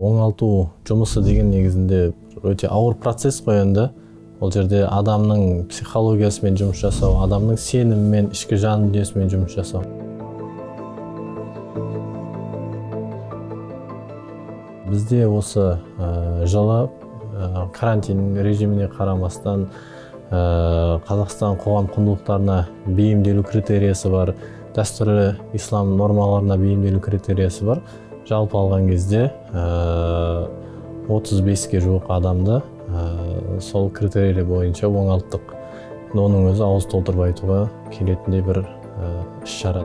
Оңалтуу жумушу деген негизинде өтө ауыр процесс қой енді. Ол жерде адамның психологиясымен жұмыс жасау, адамның сенімімен, ішкі жан дүниесімен жұмыс жасау. Бізде осы жылы карантин режиміне қарамастан Қазақстан қоғам құндылықтарына бейімделу критериясы бар, дәстүрлі ислам нормаларына бейімделу критериясы бар. Жалпы алған кезде 35-ке жуық адамды сол критерийлер бойынша оңалттық. Оның өзі ауыз толтырып айтуға келетіндей бір іс-шара.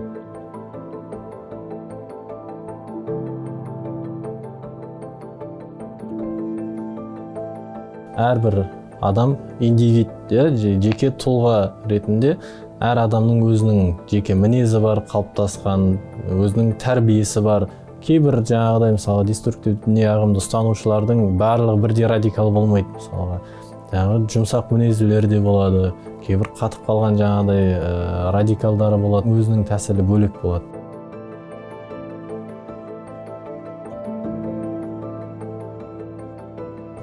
Әрбір адам индивид, жеке тұлға ретінде әр адамның өзінің жеке мінезі бар, қалыптасқан, өзінің тәрбиесі бар. Кейбір жаңағыдай мысалы деструктивті діни ағымды ұстанушылардың барлығы бірдей радикал болмайды. Мысалға жаңағы жұмсақ мінезділері де болады, кейбір қатып қалған жаңағыдай радикалдары болады, өзінің тәсілі бөлек болады.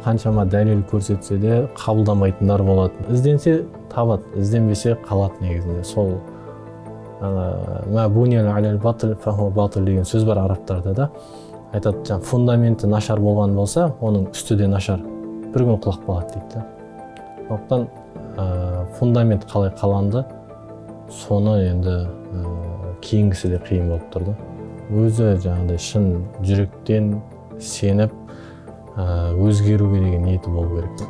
Қаншама дәлел көрсетсе де қабылдамайтындар болады. Ізденсе табады, ізденбесе қалады негізінде. Сол деген сөз бар арабтарда да. Айтады, фундаменті нашар болған болса, оның үсті де нашар. Бір күн құлап қалады дейді. Сондықтан фундамент қалай қаланды, соны енді кейінгісі де қиын болып тұрды. Өзі жаңағыдай шын жүректен сеніп, өзгеруге деген ниеті болу керек.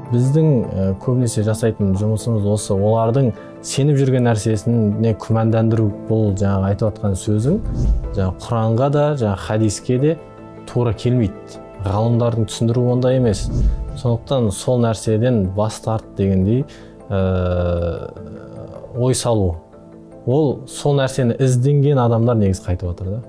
Біздің көбінесе жасайтын жұмысымыз осы, олардың сеніп жүрген нәрсесіне күмәндандыру. Бұл жаңағы айтып жатқан сөзім Құранға да, хадиске де тура келмейді. Ғалымдардың түсіндіруі ондай емес. Сондықтан сол нәрседен бас тарт дегендей ой салу. Ол сол нәрсені ізденген адамдар негіз қайтып отыр да.